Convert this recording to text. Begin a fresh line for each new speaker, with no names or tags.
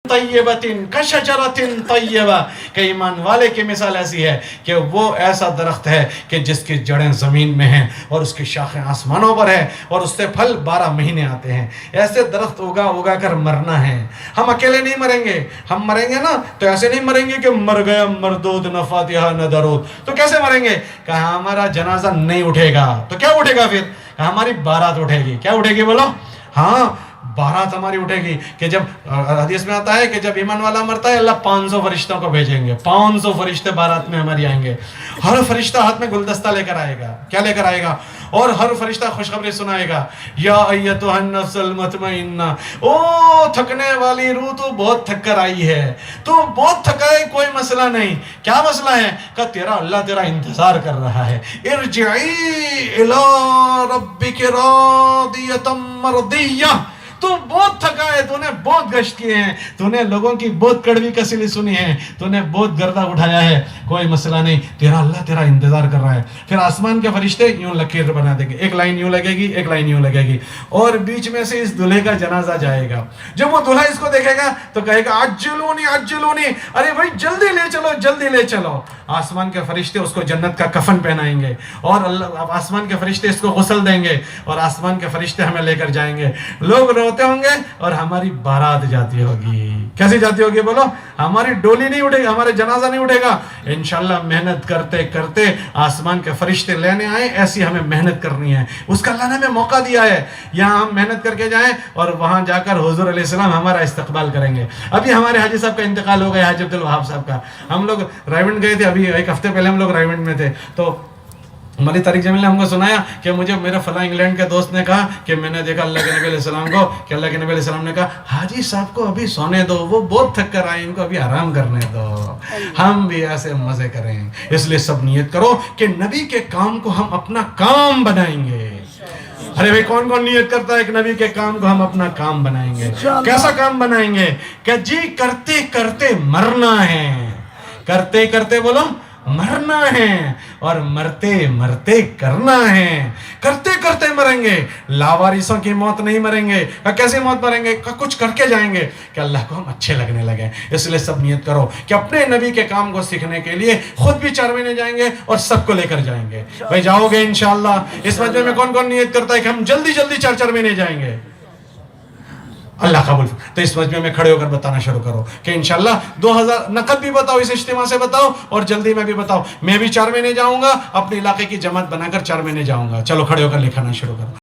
طیبتن کشجرتن طیبہ کہ ایمان والے کی مثال ایسی ہے کہ وہ ایسا درخت ہے کہ جس کی جڑیں زمین میں ہیں اور اس کی شاخیں آسمانوں پر ہیں اور اس سے پھل 12 مہینے آتے ہیں. ایسے درخت اگا کر مرنا ہے. ہم اکیلے نہیں مریں گے. ہم مریں گے نا تو ایسے نہیں مریں گے کہ مر گیا مردود نہ فاتحہ نہ درود. تو کیسے مریں گے؟ کہ ہمارا جنازہ نہیں اٹھے گا. تو کیا اٹھے گا پھر؟ کہ ہماری بارات اٹھے گی. کیا اٹھے گی بولو؟ ہاں بارات ہماری اٹھے گی. کہ جب حدیث میں آتا ہے کہ جب ایمان والا مرتا ہے اللہ 500 فرشتوں کو بھیجیں گے. 500 فرشتے بارات میں ہماری آئیں گے. ہر فرشتہ ہاتھ میں گلدستہ لے کر آئے گا. کیا لے کر آئے گا؟ اور ہر فرشتہ خوشخبری سنائے گا. یا ایتھا النفس المطمئنہ، او تھکنے والی روح تو بہت تھک کر آئی ہے. تو بہت تھکا ہے، کوئی مسئلہ نہیں. کیا مسئلہ ہے؟ کہ تیرا اللہ تیرا انتظار کر رہا ہے. ارجعی الی ربک راضیۃ مرضیہ. تو بہت تھکا ہے، تو نے بہت گشت کیے ہیں، تو نے لوگوں کی بہت کڑوی کسیلی سنی ہے، تو نے بہت گردہ اٹھایا ہے. کوئی مسئلہ نہیں، تیرا اللہ تیرا انتظار کر رہا ہے. پھر آسمان کے فرشتے یوں لکیر بنا دیں گے. ایک لائن یوں لگے گی، ایک لائن یوں لگے گی، اور بیچ میں سے اس دلہے کا جنازہ جائے گا. جب وہ دلہا اس کو دیکھے گا تو کہے گا عجلونی عجلونی، ارے بھائی جلدی لے چلو جلدی لے چلو. آسمان کے فرشتے اس کو جنت کا کفن پہنائیں گے، اور آسمان کے فرشتے اس کو غسل دیں گے، اور آسمان کے فرشتے ہمیں لے کر جائیں گے. لوگ روتے ہوں گے اور ہماری بارات جاتی ہوگی. کیسی جاتی ہوگی بولو؟ ہماری ڈولی نہیں اٹھے گا، ہمارے جنازہ نہیں اٹھے گا. انشاءاللہ محنت کرتے کرتے آسمان کے فرشتے لینے آئیں. ایسی ہمیں محنت کرنی ہے. اس کا اللہ نے ہمیں موقع دیا ہے. یہاں ہم محنت کر کے جائیں اور وہاں جا کر حضور علیہ السلام ہمارا استقبال کریں گے. ابھی ہمارے حاجی صاحب کا انتقال ہو گیا، حاجی عبد الوہاب صاحب کا. ہم لوگ رائیونڈ گئے تھے، ابھی ایک ہفتے پہلے ہم لوگ رائیونڈ میں تھے. تو مولوی طارق جمیل نے ہم کو سنایا کہ مجھے میرے فلاں انگلینڈ کے دوست نے کہا کہ میں نے دیکھا اللہ کے نبی علیہ السلام کو، کہ اللہ کے نبی علیہ السلام نے کہا حاجی صاحب کو ابھی سونے دو، وہ بہت تھک کر آئے، ان کو ابھی آرام کرنے دو، ہم بھی ایسے مزے کریں. اس لیے سب نیت کرو کہ نبی کے کام کو ہم اپنا کام بنائیں گے. ارے بھائی کون کون نیت کرتا ہے کہ نبی کے کام کو ہم اپنا کام بنائیں گے؟ کیسا کام بنائیں گے؟ کہ جی کرتے کرتے مرنا ہے. کرتے کرتے بولو مرنا ہے، اور مرتے مرتے کرنا ہے. کرتے کرتے مریں گے، لاوارثوں کی موت نہیں مریں گے. کیسے موت مریں گے؟ کچھ کر کے جائیں گے کہ اللہ کو ہم اچھے لگنے لگے. اس لیے سب نیت کرو کہ اپنے نبی کے کام کو سیکھنے کے لیے خود بھی 4 مہینے جائیں گے اور سب کو لے کر جائیں گے. بھائی جاؤ گے انشاءاللہ؟ اس مجمع میں کون کون نیت کرتا ہے کہ ہم جلدی جلدی 4 مہینے جائیں گے؟ اللہ قبول. تو اس مجمع میں کھڑے ہو کر بتانا شروع کرو کہ انشاءاللہ 2000 نقد بھی بتاؤ، اس اجتماع سے بتاؤ، اور جلدی میں بھی بتاؤ. میں بھی 4 مہینے جاؤں گا، اپنے علاقے کی جماعت بنا کر 4 مہینے جاؤں گا. چلو کھڑے ہو کر لکھانا شروع کرو.